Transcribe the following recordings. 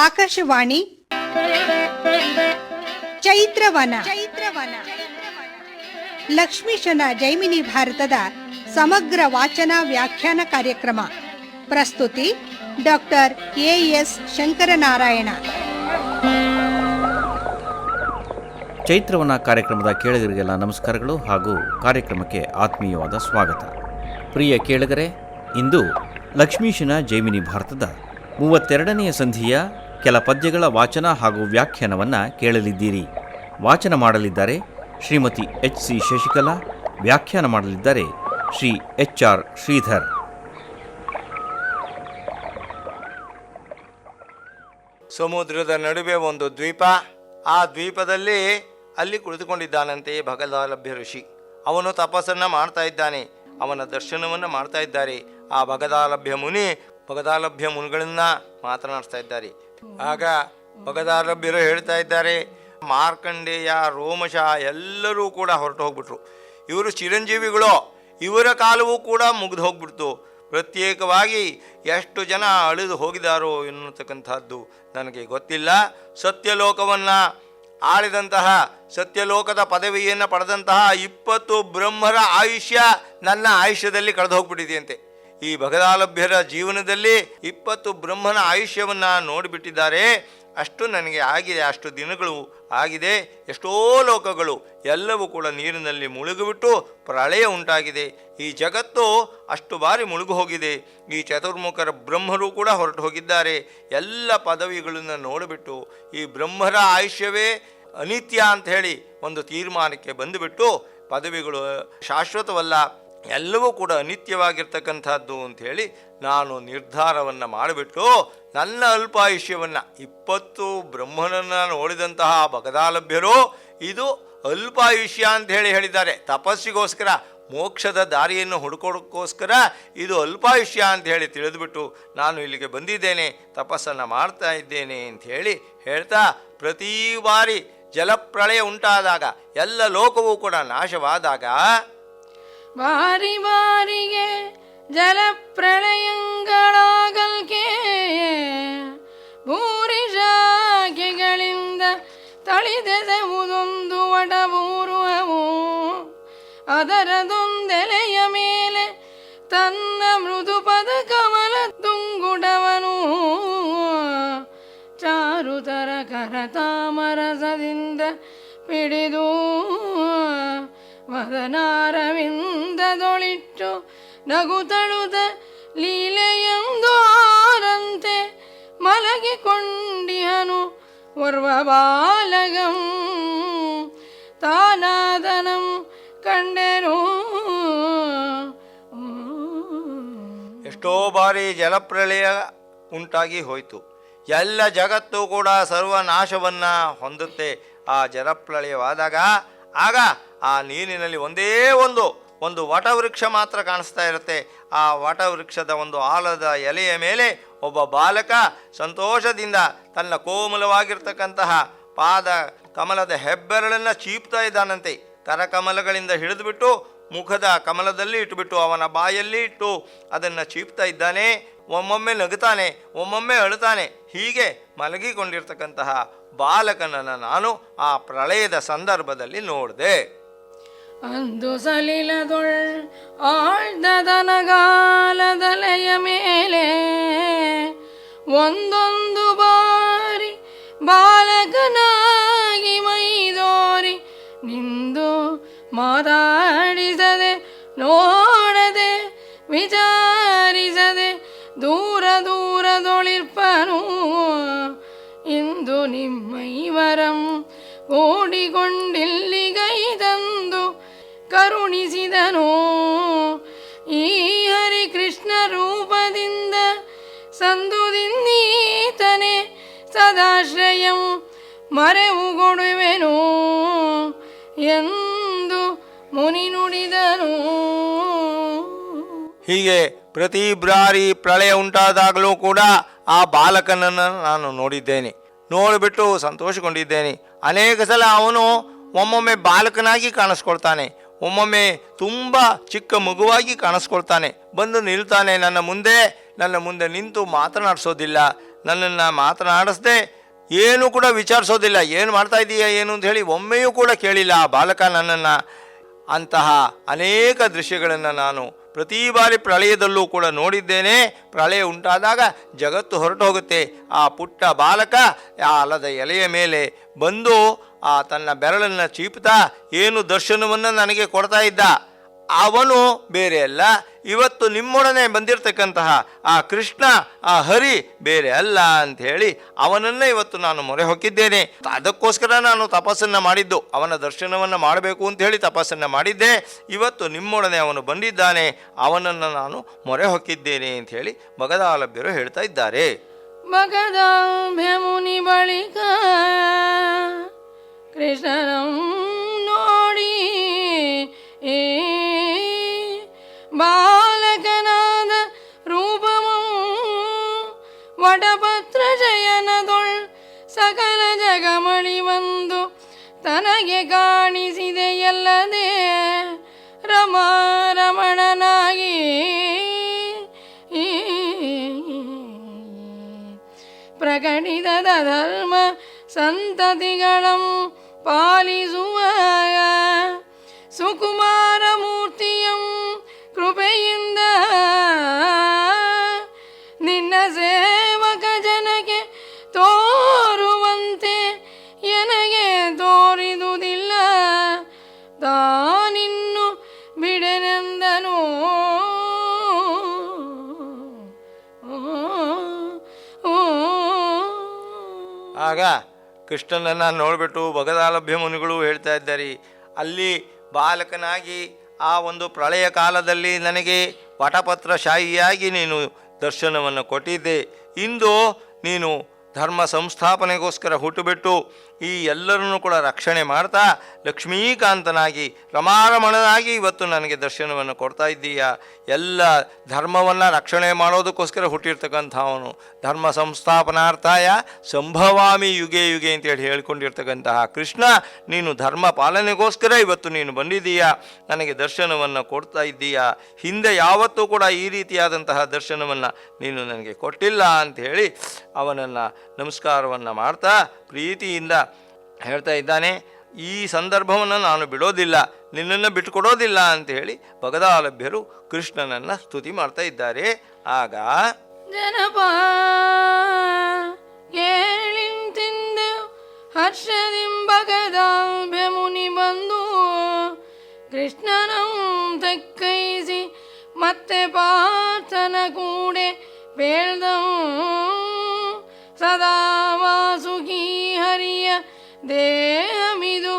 ಆಕಾಶವಾಣಿ ಚೈತ್ರವನ ಲಕ್ಷ್ಮೀಶನ ಜೈಮಿನಿ ಭಾರತದ ಸಮಗ್ರ ವಾಚನ ವ್ಯಾಖ್ಯಾನ ಕಾರ್ಯಕ್ರಮ. ಪ್ರಸ್ತುತಿ ಡಾಕ್ಟರ್ ಎಎಸ್ ಶಂಕರನಾರಾಯಣ. ಚೈತ್ರವನ ಕಾರ್ಯಕ್ರಮದ ಕೇಳುಗರಿಗೆಲ್ಲ ನಮಸ್ಕಾರಗಳು ಹಾಗೂ ಕಾರ್ಯಕ್ರಮಕ್ಕೆ ಆತ್ಮೀಯವಾದ ಸ್ವಾಗತ. ಪ್ರಿಯ ಕೇಳುಗರೆ, ಇಂದು ಲಕ್ಷ್ಮೀಶನ ಜೈಮಿನಿ ಭಾರತದ 32ನೆಯ ಸಂಧಿಯ ಕೆಲ ಪದ್ಯಗಳ ವಾಚನ ಹಾಗೂ ವ್ಯಾಖ್ಯಾನವನ್ನು ಕೇಳಲಿದ್ದೀರಿ. ವಾಚನ ಮಾಡಲಿದ್ದಾರೆ ಶ್ರೀಮತಿ ಎಚ್.ಸಿ. ಶಶಿಕಲಾ, ವ್ಯಾಖ್ಯಾನ ಮಾಡಲಿದ್ದಾರೆ ಶ್ರೀ ಎಚ್.ಆರ್. ಶ್ರೀಧರ್. ಸಮುದ್ರದ ನಡುವೆ ಒಂದು ದ್ವೀಪ. ಆ ದ್ವೀಪದಲ್ಲಿ ಅಲ್ಲಿ ಕುಳಿತುಕೊಂಡಿದ್ದಾನಂತೆ ಭಗದಾಲಭ್ಯ ಋಷಿ. ಅವನು ತಪಸ್ಸನ್ನು ಮಾಡ್ತಾ ಇದ್ದಾನೆ. ಅವನ ದರ್ಶನವನ್ನು ಮಾಡ್ತಾ ಇದ್ದಾರೆ. ಆ ಭಗದಾಲಭ್ಯ ಮುನಿಗಳನ್ನ ಮಾತನಾಡ್ತಾ ಇದ್ದಾರೆ. ಆಗ ಭಗದಾಲಭ್ಯರು ಹೇಳ್ತಾ ಇದ್ದಾರೆ, ಮಾರ್ಕಂಡೇಯ, ರೋಮಶ ಎಲ್ಲರೂ ಕೂಡ ಹೊರಟು ಹೋಗ್ಬಿಟ್ರು. ಇವರು ಚಿರಂಜೀವಿಗಳು, ಇವರ ಕಾಲವೂ ಕೂಡ ಮುಗಿದು ಹೋಗ್ಬಿಡ್ತು. ಪ್ರತ್ಯೇಕವಾಗಿ ಎಷ್ಟು ಜನ ಅಳಿದು ಹೋಗಿದಾರೋ ಎನ್ನುತಕ್ಕಂಥದ್ದು ನನಗೆ ಗೊತ್ತಿಲ್ಲ. ಸತ್ಯಲೋಕವನ್ನು ಆಳಿದಂತಹ, ಸತ್ಯಲೋಕದ ಪದವಿಯನ್ನು ಪಡೆದಂತಹ 20 ಬ್ರಹ್ಮರ ಆಯುಷ್ಯ ನನ್ನ ಆಯುಷ್ಯದಲ್ಲಿ ಕಳೆದು ಹೋಗ್ಬಿಟ್ಟಿದೆಯಂತೆ. ಈ ಭಗದಾಲಭ್ಯರ ಜೀವನದಲ್ಲಿ 20 ಬ್ರಹ್ಮನ ಆಯುಷ್ಯವನ್ನು ನೋಡಿಬಿಟ್ಟಿದ್ದಾರೆ. ಅಷ್ಟು ನನಗೆ ಆಗಿದೆ, ಅಷ್ಟು ದಿನಗಳು ಆಗಿದೆ. ಎಷ್ಟೋ ಲೋಕಗಳು ಎಲ್ಲವೂ ಕೂಡ ನೀರಿನಲ್ಲಿ ಮುಳುಗಿಬಿಟ್ಟು ಪ್ರಳಯ ಉಂಟಾಗಿದೆ. ಈ ಜಗತ್ತು ಅಷ್ಟು ಬಾರಿ ಮುಳುಗು ಹೋಗಿದೆ. ಈ ಚತುರ್ಮುಖರ ಬ್ರಹ್ಮರು ಕೂಡ ಹೊರಟು ಹೋಗಿದ್ದಾರೆ. ಎಲ್ಲ ಪದವಿಗಳನ್ನು ನೋಡಿಬಿಟ್ಟು ಈ ಬ್ರಹ್ಮರ ಆಯುಷ್ಯವೇ ಅನಿತ್ಯ ಅಂತ ಹೇಳಿ ಒಂದು ತೀರ್ಮಾನಕ್ಕೆ ಬಂದುಬಿಟ್ಟು, ಪದವಿಗಳು ಶಾಶ್ವತವಲ್ಲ, ಎಲ್ಲವೂ ಕೂಡ ಅನಿತ್ಯವಾಗಿರ್ತಕ್ಕಂಥದ್ದು ಅಂಥೇಳಿ ನಾನು ನಿರ್ಧಾರವನ್ನು ಮಾಡಿಬಿಟ್ಟು ನನ್ನ ಅಲ್ಪಾಯುಷ್ಯವನ್ನು 20 ಬ್ರಹ್ಮನನ್ನು ನೋಡಿದಂತಹ ಭಗದಾಲಭ್ಯರು ಇದು ಅಲ್ಪಾಯುಷ್ಯ ಅಂತ ಹೇಳಿದ್ದಾರೆ. ತಪಸ್ಸಿಗೋಸ್ಕರ, ಮೋಕ್ಷದ ದಾರಿಯನ್ನು ಹುಡುಕೋದಕ್ಕೋಸ್ಕರ ಇದು ಅಲ್ಪಾಯುಷ್ಯ ಅಂತ ಹೇಳಿ ತಿಳಿದುಬಿಟ್ಟು ನಾನು ಇಲ್ಲಿಗೆ ಬಂದಿದ್ದೇನೆ, ತಪಸ್ಸನ್ನು ಮಾಡ್ತಾ ಇದ್ದೇನೆ ಅಂಥೇಳಿ ಹೇಳ್ತಾ, ಪ್ರತಿ ಬಾರಿ ಜಲಪ್ರಳಯ ಉಂಟಾದಾಗ, ಎಲ್ಲ ಲೋಕವೂ ಕೂಡ ನಾಶವಾದಾಗ, ಬಾರಿ ಬಾರಿಗೆ ಜಲಪ್ರಳಯಗಳಾಗಲ್ಕೆ ಭೂರಿ ಶಾಖೆಗಳಿಂದ ತಳಿದೆದೆವುದೊಂದು ಒಡಬೂರುವವು. ಅದರದೊಂದೆಲೆಯ ಮೇಲೆ ತನ್ನ ಮೃದುಪದ ಕಮಲ ತುಂಗುಡವನು ಚಾರುತರ ಕರತಾಮರಸದಿಂದ ಪಿಡಿದು ವದನಾರವಿಂದದೊಳಿಟ್ಟು ನಗುತಳುದ ಲೀಲೆಯೊಂದೋರಂತೆ ಮಲಗಿಕೊಂಡಿಹನು ಓರ್ವ ಬಾಲಗಂ ತಾನಾದನಂ ಕಂಡೆನು. ಎಷ್ಟೋ ಬಾರಿ ಜಲಪ್ರಳಯ ಉಂಟಾಗಿ ಹೋಯಿತು. ಎಲ್ಲ ಜಗತ್ತು ಕೂಡ ಸರ್ವನಾಶವನ್ನು ಹೊಂದುತ್ತೆ ಆ ಜಲಪ್ರಳಯವಾದಾಗ. ಆಗ ಆ ನೀರಿನಲ್ಲಿ ಒಂದೇ ಒಂದು ವಟವೃಕ್ಷ ಮಾತ್ರ ಕಾಣಿಸ್ತಾ ಇರುತ್ತೆ. ಆ ವಟವೃಕ್ಷದ ಒಂದು ಆಲದ ಎಲೆಯ ಮೇಲೆ ಒಬ್ಬ ಬಾಲಕ ಸಂತೋಷದಿಂದ ತನ್ನ ಕೋಮಲವಾಗಿರ್ತಕ್ಕಂತಹ ಪಾದ ಕಮಲದ ಹೆಬ್ಬೆರಳನ್ನು ಚೀಪ್ತಾ ಇದ್ದಾನಂತೆ. ಕರಕಮಲಗಳಿಂದ ಹಿಡಿದುಬಿಟ್ಟು ಮುಖದ ಕಮಲದಲ್ಲಿ ಇಟ್ಟುಬಿಟ್ಟು ಅವನ ಬಾಯಲ್ಲಿ ಇಟ್ಟು ಅದನ್ನು ಚೀಪ್ತಾ ಇದ್ದಾನೆ. ಒಮ್ಮೊಮ್ಮೆ ನಗುತ್ತಾನೆ, ಒಮ್ಮೊಮ್ಮೆ ಅಳುತ್ತಾನೆ. ಹೀಗೆ ಮಲಗಿಕೊಂಡಿರ್ತಕ್ಕಂತಹ ಬಾಲಕನನ್ನು ನಾನು ಆ ಪ್ರಳಯದ ಸಂದರ್ಭದಲ್ಲಿ ನೋಡಿದೆ. ಅಂದು ಸಲಿಲದೊಳ್ ಆಳ್ದದನಗಾಲದಲೆಯ ಮೇಲೆ ಒಂದೊಂದು ಬಾರಿ ಬಾಲಕನಾಗಿ ಮೈದೋರಿ ನಿಂದು ಮಾತಾಡಿಸದೆ ನೋಡದೆ ವಿಚಾರಿಸದೆ ದೂರ ದೂರದೊಳಿರ್ಪನು. ಇಂದು ನಿಮ್ಮೈವರಂ ಓಡಿಕೊಂಡಿಲ್ಲಿಗೈದಂದು ಕರುಣಿಸಿದನು. ಈ ಹರಿಕೃಷ್ಣ ರೂಪದಿಂದ ಸಂದುದಿನ್ನೀತನೆ ಸದಾಶ್ರಯಂ ಮರೆವುಗೊಡುವೆನು ಎಂದು ಮುನಿ ನುಡಿದನು. ಹೀಗೆ ಪ್ರತಿ ಬಾರಿ ಪ್ರಳಯ ಉಂಟಾದಾಗಲೂ ಕೂಡ ಆ ಬಾಲಕನನ್ನು ನಾನು ನೋಡಿದ್ದೇನೆ. ನೋಡಿಬಿಟ್ಟು ಸಂತೋಷಗೊಂಡಿದ್ದೇನೆ. ಅನೇಕ ಸಲ ಅವನು ಒಮ್ಮೊಮ್ಮೆ ಬಾಲಕನಾಗಿ ಕಾಣಿಸ್ಕೊಳ್ತಾನೆ, ಒಮ್ಮೊಮ್ಮೆ ತುಂಬ ಚಿಕ್ಕ ಮಗುವಾಗಿ ಕಾಣಿಸ್ಕೊಳ್ತಾನೆ. ಬಂದು ನಿಲ್ತಾನೆ ನನ್ನ ಮುಂದೆ ನಿಂತು ಮಾತನಾಡಿಸೋದಿಲ್ಲ. ನನ್ನನ್ನು ಮಾತನಾಡಿಸ್ದೆ ಏನೂ ಕೂಡ ವಿಚಾರಿಸೋದಿಲ್ಲ, ಏನು ಮಾಡ್ತಾ ಇದ್ದೀಯಾ ಏನು ಅಂತ ಹೇಳಿ ಒಮ್ಮೆಯೂ ಕೂಡ ಕೇಳಿಲ್ಲ ಆ ಬಾಲಕ ನನ್ನನ್ನು. ಅಂತಹ ಅನೇಕ ದೃಶ್ಯಗಳನ್ನು ನಾನು ಪ್ರತಿ ಬಾರಿ ಪ್ರಳಯದಲ್ಲೂ ಕೂಡ ನೋಡಿದ್ದೇನೆ. ಪ್ರಳಯ ಉಂಟಾದಾಗ ಜಗತ್ತು ಹೊರಟು ಹೋಗುತ್ತೆ. ಆ ಪುಟ್ಟ ಬಾಲಕ ಆ ಆಲದ ಎಲೆಯ ಮೇಲೆ ಬಂದು ಆ ತನ್ನ ಬೆರಳನ್ನು ಚೀಪುತ್ತಾ ಏನು ದರ್ಶನವನ್ನು ನನಗೆ ಕೊಡ್ತಾ ಇದ್ದ. ಅವನು ಬೇರೆ ಅಲ್ಲ, ಇವತ್ತು ನಿಮ್ಮೊಡನೆ ಬಂದಿರತಕ್ಕಂತಹ ಆ ಕೃಷ್ಣ, ಆ ಹರಿ ಬೇರೆ ಅಲ್ಲ ಅಂಥೇಳಿ ಅವನನ್ನೇ ಇವತ್ತು ನಾನು ಮೊರೆ ಹೊಕ್ಕಿದ್ದೇನೆ. ಅದಕ್ಕೋಸ್ಕರ ನಾನು ತಪಸ್ಸನ್ನು ಮಾಡಿದ್ದು, ಅವನ ದರ್ಶನವನ್ನು ಮಾಡಬೇಕು ಅಂತ ಹೇಳಿ ತಪಸ್ಸನ್ನು ಮಾಡಿದ್ದೆ. ಇವತ್ತು ನಿಮ್ಮೊಡನೆ ಅವನು ಬಂದಿದ್ದಾನೆ, ಅವನನ್ನು ನಾನು ಮೊರೆ ಹೊಕ್ಕಿದ್ದೇನೆ ಅಂಥೇಳಿ ಭಗದಾಲಭ್ಯರು ಹೇಳ್ತಾ ಇದ್ದಾರೆ. ಭಗದಾಭ್ಯ ಮುನಿ ಬಳಿಕ ಕೃಷ್ಣನಂ ನೋಡಿ ಬಾಲಕನಾದ ರೂಪಮು ವಟಪತ್ರ ಜಯನದೊಳ್ ಸಕಲ ಜಗಮಳಿ ಬಂದು ತನಗೆ ಕಾಣಿಸಿದೆಯಲ್ಲದೆ ರಮಣನಾಗಿ ಪ್ರಕಟಿತದ ಧರ್ಮ ಸಂತತಿಗಳಂ ಪಾಲಿಸುವ ಸುಕುಮಾರ ಮೂರ್ತಿಯಂ ಕೃಪೆಯಿಂದ ನಿನ್ನ ಸೇವಕ ಜನಕ್ಕೆ ತೋರುವಂತೆ ಎನಗೆ ತೋರಿದುದಿಲ್ಲ, ತಾನಿನ್ನು ಬಿಡೆನೆಂದನು. ಆಗ ಕೃಷ್ಣನನ್ನು ನೋಡಿಬಿಟ್ಟು ಭಗದಾಲಭ್ಯ ಮುನಿಗಳು ಹೇಳ್ತಾ ಇದ್ದಾರೆ, ಅಲ್ಲಿ ಬಾಲಕನಾಗಿ ಆ ಒಂದು ಪ್ರಳಯ ಕಾಲದಲ್ಲಿ ನನಗೆ ವಟಪತ್ರಶಾಹಿಯಾಗಿ ನೀನು ದರ್ಶನವನ್ನು ಕೊಟ್ಟಿದ್ದೆ. ಇಂದು ನೀನು ಧರ್ಮ ಸಂಸ್ಥಾಪನೆಗೋಸ್ಕರ ಹುಟ್ಟುಬಿಟ್ಟು ಈ ಎಲ್ಲರನ್ನೂ ಕೂಡ ರಕ್ಷಣೆ ಮಾಡ್ತಾ ಲಕ್ಷ್ಮೀಕಾಂತನಾಗಿ ರಮಾರಮಣನಾಗಿ ಇವತ್ತು ನನಗೆ ದರ್ಶನವನ್ನು ಕೊಡ್ತಾ ಇದ್ದೀಯಾ. ಎಲ್ಲ ಧರ್ಮವನ್ನು ರಕ್ಷಣೆ ಮಾಡೋದಕ್ಕೋಸ್ಕರ ಹುಟ್ಟಿರ್ತಕ್ಕಂಥವನು. ಧರ್ಮ ಸಂಸ್ಥಾಪನಾರ್ಥಾಯ ಸಂಭವಾಮಿ ಯುಗೆ ಯುಗೆ ಅಂತೇಳಿ ಹೇಳ್ಕೊಂಡಿರ್ತಕ್ಕಂತಹ ಕೃಷ್ಣ, ನೀನು ಧರ್ಮ ಪಾಲನೆಗೋಸ್ಕರ ಇವತ್ತು ನೀನು ಬಂದಿದ್ದೀಯಾ, ನನಗೆ ದರ್ಶನವನ್ನು ಕೊಡ್ತಾ ಇದ್ದೀಯಾ. ಹಿಂದೆ ಯಾವತ್ತೂ ಕೂಡ ಈ ರೀತಿಯಾದಂತಹ ದರ್ಶನವನ್ನು ನೀನು ನನಗೆ ಕೊಟ್ಟಿಲ್ಲ ಅಂಥೇಳಿ ಅವನನ್ನು ನಮಸ್ಕಾರವನ್ನು ಮಾಡ್ತಾ ಪ್ರೀತಿಯಿಂದ ಹೇಳ್ತಾ ಇದ್ದಾನೆ. ಈ ಸಂದರ್ಭವನ್ನು ನಾನು ಬಿಡೋದಿಲ್ಲ, ನಿನ್ನನ್ನು ಬಿಟ್ಟುಕೊಡೋದಿಲ್ಲ ಅಂಥೇಳಿ ಭಗದಾಲಭ್ಯರು ಕೃಷ್ಣನನ್ನು ಸ್ತುತಿ ಮಾಡ್ತಾ ಇದ್ದಾರೆ. ಆಗ ಜನಪ ಕೇಳಿಂತಿಂದ ಹರ್ಷದಿಂ ಭಗದಾಭ್ಯ ಮುನಿ ಬಂದು ಕೃಷ್ಣನಂ ತೆಕ್ಕೈಸಿ ಮತ್ತೆ ಪಾರ್ಥನ ಕೂಡೆ ಬೇಳ್ದಂ ಸದಾ ವಾಸುಕಿ ಹರಿಯ ದೇಹಮಿದು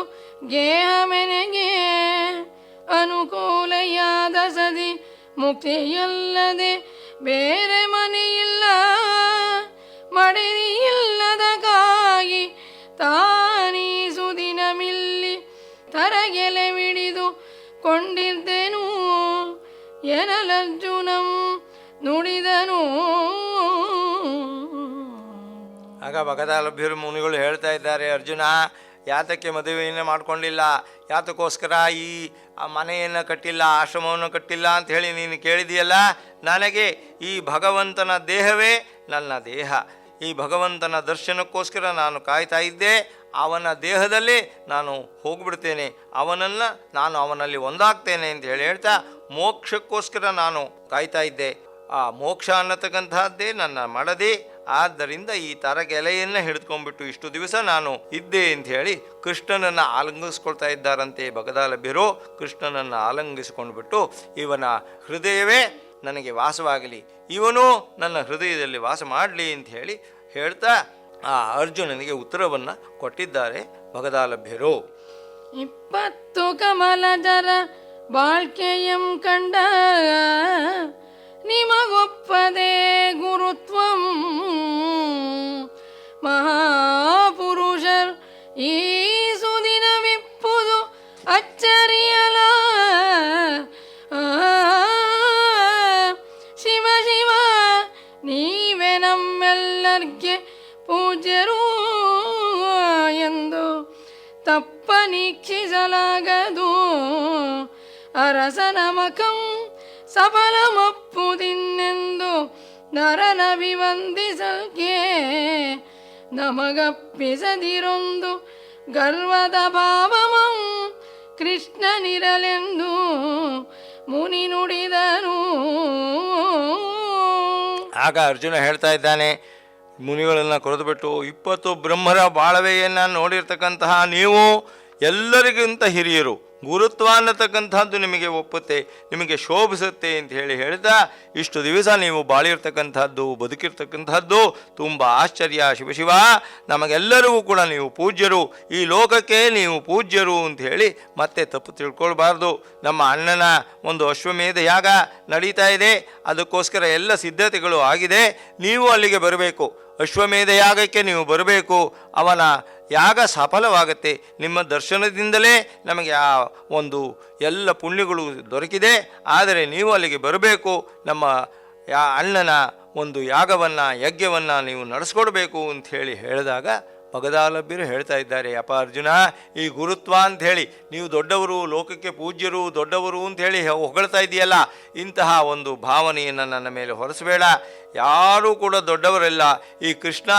ಗೇಹಮೆನೆಗೆ ಅನುಕೂಲೆಯಾದ ಸದಿ ಮುಕ್ತಿಯಲ್ಲದೆ ಬೇರೆ ಮನೆಯಿಲ್ಲ, ಮಡಿದಿಲ್ಲದ ಕಾಗಿ ತಾನೀ ಸುದಿನಮಿಲ್ಲಿ ತರಗೆಲೆ ಬಿಡಿದು ಕೊಂಡಿದ್ದೆನು ಎನಲರ್ಜುನಂ ನುಡಿದನು. ಆಗ ಭಗದಾಲಭ್ಯರು ಮುನಿಗಳು ಹೇಳ್ತಾ ಇದ್ದಾರೆ, ಅರ್ಜುನ ಯಾತಕ್ಕೆ ಮದುವೆಯನ್ನು ಮಾಡಿಕೊಂಡಿಲ್ಲ, ಯಾತಕ್ಕೋಸ್ಕರ ಈ ಮನೆಯನ್ನು ಕಟ್ಟಿಲ್ಲ, ಆಶ್ರಮವನ್ನು ಕಟ್ಟಿಲ್ಲ ಅಂತ ಹೇಳಿ ನೀನು ಕೇಳಿದೆಯಲ್ಲ. ನನಗೆ ಈ ಭಗವಂತನ ದೇಹವೇ ನನ್ನ ದೇಹ. ಈ ಭಗವಂತನ ದರ್ಶನಕ್ಕೋಸ್ಕರ ನಾನು ಕಾಯ್ತಾ ಇದ್ದೆ. ಅವನ ದೇಹದಲ್ಲಿ ನಾನು ಹೋಗ್ಬಿಡ್ತೇನೆ, ನಾನು ಅವನಲ್ಲಿ ಒಂದಾಗ್ತೇನೆ ಅಂತ ಹೇಳಿ ಹೇಳ್ತಾ ಮೋಕ್ಷಕ್ಕೋಸ್ಕರ ನಾನು ಕಾಯ್ತಾ ಇದ್ದೆ. ಆ ಮೋಕ್ಷ ಅನ್ನತಕ್ಕಂತಹದ್ದೇ ನನ್ನ ಮಡದಿ. ಆದ್ದರಿಂದ ಈ ತರಗೆಲೆಯನ್ನು ಹಿಡಿದುಕೊಂಡ್ಬಿಟ್ಟು ಇಷ್ಟು ದಿವಸ ನಾನು ಇದ್ದೆ ಅಂತ ಹೇಳಿ ಕೃಷ್ಣನನ್ನು ಆಲಂಗಿಸ್ಕೊಳ್ತಾ ಇದ್ದಾರಂತೆ ಭಗದಾಲಭ್ಯರು. ಕೃಷ್ಣನನ್ನು ಆಲಂಗಿಸಿಕೊಂಡ್ಬಿಟ್ಟು ಇವನ ಹೃದಯವೇ ನನಗೆ ವಾಸವಾಗಲಿ, ಇವನು ನನ್ನ ಹೃದಯದಲ್ಲಿ ವಾಸ ಮಾಡಲಿ ಅಂತ ಹೇಳಿ ಹೇಳ್ತಾ ಆ ಅರ್ಜುನನಿಗೆ ಉತ್ತರವನ್ನು ಕೊಟ್ಟಿದ್ದಾರೆ ಭಗದಾಲಭ್ಯರು. 20 ಕಮಲಜರ ಬಾಳ್ಕೆಯಂ ಕಂಡ ನಿಮಗೊಪ್ಪದೆ ಗುರುತ್ವಂ ಮಹಾಪುರುಷರ್ ಈ ಸುದಿನವಿಪ್ಪುದು ಅಚ್ಚರಿಯಲ. ಶಿವ ಶಿವ ನೀವೇ ನಮ್ಮೆಲ್ಲರ್ಗೆ ಪೂಜ್ಯರು ಎಂದು ತಪ್ಪನೀಕ್ಷಿಸಲಾಗದು. ಅರಸನ ಮಖಂ ಸಫಲಮಪ್ಪುದಿನ್ನೆಂದು ನರನಭಿವಂದಿಸಲ್ಕೆ ನಮಗಪ್ಪಿಸದಿರೊಂದು ಗರ್ವದ ಭಾವಮಂ ಕೃಷ್ಣನಿರಲೆಂದು ಮುನಿ ನುಡಿದನು. ಆಗ ಅರ್ಜುನ ಹೇಳ್ತಾ ಇದ್ದಾನೆ, ಮುನಿಗಳನ್ನು ಕೊರೆದುಬಿಟ್ಟು 20 ಬ್ರಹ್ಮರ ಬಾಳವೆಯನ್ನು ನೋಡಿರ್ತಕ್ಕಂತಹ ನೀವು ಎಲ್ಲರಿಗಿಂತ ಹಿರಿಯರು, ಗುರುತ್ವ ಅನ್ನತಕ್ಕಂಥದ್ದು ನಿಮಗೆ ಒಪ್ಪುತ್ತೆ, ನಿಮಗೆ ಶೋಭಿಸುತ್ತೆ ಅಂತ ಹೇಳ್ತಾ ಇಷ್ಟು ದಿವಸ ನೀವು ಬಾಳಿರ್ತಕ್ಕಂಥದ್ದು, ಬದುಕಿರ್ತಕ್ಕಂಥದ್ದು ತುಂಬ ಆಶ್ಚರ್ಯ. ಶಿವಶಿವ, ನಮಗೆಲ್ಲರಿಗೂ ಕೂಡ ನೀವು ಪೂಜ್ಯರು, ಈ ಲೋಕಕ್ಕೆ ನೀವು ಪೂಜ್ಯರು ಅಂತ ಹೇಳಿ ಮತ್ತೆ ತಪ್ಪು ತಿಳ್ಕೊಳ್ಬಾರ್ದು. ನಮ್ಮ ಅಣ್ಣನ ಒಂದು ಅಶ್ವಮೇಧ ಯಾಗ ನಡೀತಾ ಇದೆ, ಅದಕ್ಕೋಸ್ಕರ ಎಲ್ಲ ಸಿದ್ಧತೆಗಳು ಆಗಿದೆ. ನೀವು ಅಲ್ಲಿಗೆ ಬರಬೇಕು, ಅಶ್ವಮೇಧ ಯಾಗಕ್ಕೆ ನೀವು ಬರಬೇಕು. ಅವನ ಯಾಗ ಸಫಲವಾಗುತ್ತೆ. ನಿಮ್ಮ ದರ್ಶನದಿಂದಲೇ ನಮಗೆ ಆ ಒಂದು ಎಲ್ಲ ಪುಣ್ಯಗಳು ದೊರಕಿದೆ. ಆದರೆ ನೀವು ಅಲ್ಲಿಗೆ ಬರಬೇಕು, ನಮ್ಮ ಅಣ್ಣನ ಒಂದು ಯಾಗವನ್ನು, ಯಜ್ಞವನ್ನು ನೀವು ನಡೆಸ್ಕೊಡ್ಬೇಕು ಅಂಥೇಳಿ ಹೇಳಿದಾಗ ಭಗದಾಲಭ್ಯರು ಹೇಳ್ತಾ ಇದ್ದಾರೆ, ಅಪ್ಪ ಅರ್ಜುನ, ಈ ಗುರುತ್ವ ಅಂಥೇಳಿ ನೀವು ದೊಡ್ಡವರು, ಲೋಕಕ್ಕೆ ಪೂಜ್ಯರು, ದೊಡ್ಡವರು ಅಂಥೇಳಿ ಹೊಗಳ್ತಾ ಇದೆಯಲ್ಲ, ಇಂತಹ ಒಂದು ಭಾವನೆಯನ್ನು ನನ್ನ ಮೇಲೆ ಹೊರಿಸಬೇಡ. ಯಾರೂ ಕೂಡ ದೊಡ್ಡವರಲ್ಲ. ಈ ಕೃಷ್ಣ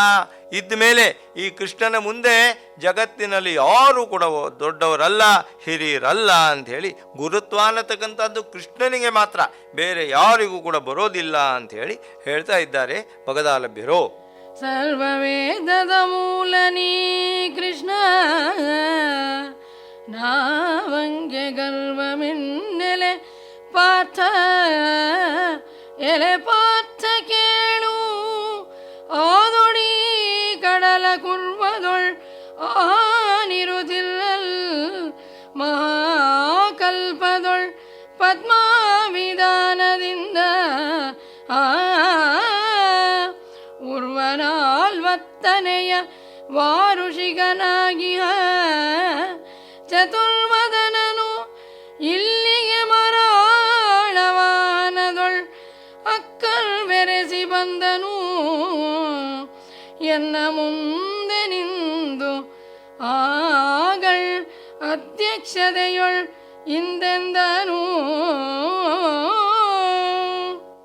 ಇದ್ದ ಮೇಲೆ, ಈ ಕೃಷ್ಣನ ಮುಂದೆ ಜಗತ್ತಿನಲ್ಲಿ ಯಾರೂ ಕೂಡ ದೊಡ್ಡವರಲ್ಲ, ಹಿರಿಯರಲ್ಲ ಅಂಥೇಳಿ ಗುರುತ್ವ ಅನ್ನತಕ್ಕಂಥದ್ದು ಕೃಷ್ಣನಿಗೆ ಮಾತ್ರ, ಬೇರೆ ಯಾರಿಗೂ ಕೂಡ ಬರೋದಿಲ್ಲ ಅಂಥೇಳಿ ಹೇಳ್ತಾ ಇದ್ದಾರೆ ಭಗದಾಲಭ್ಯರು. ಸರ್ವವೇದದ ಮೂಲ ನೀ ಕೃಷ್ಣ, ನಾವಂಗೆ ಗರ್ವಮಿನ್ನೆಲೆ ಪಾರ್ಥ. ಎಲೆ ಪಾರ್ಥ ಕೇಳು, ಆದೊಡಿ ಕಡಲ ಕುರ್ವದೊಳ್ ಆನಿರುದಿಲ್ಲಲ್ ಮಹಾಕಲ್ಪದೊಳ್ ಪದ್ಮಾವಿಧಾನದಿಂದ ಉರ್ವನಾಲ್ವತ್ತನೆಯ ವಾರುಷಿಗನಾಗಿಹ ಚತುರ್ವದನನು ಇಲ್ಲಿಗೆ ಮರಾಳವಾನದೊಳ್ ಅಕ್ಕರ್ ಬೆರೆಸಿ ಬಂದನು. ಎನ್ನ ಮುಂದೆ ನಿಂದು ಆಗಳ್ ಅಧ್ಯಕ್ಷತೆಯೊಳ್ ಹಿಂದೆಂದನು.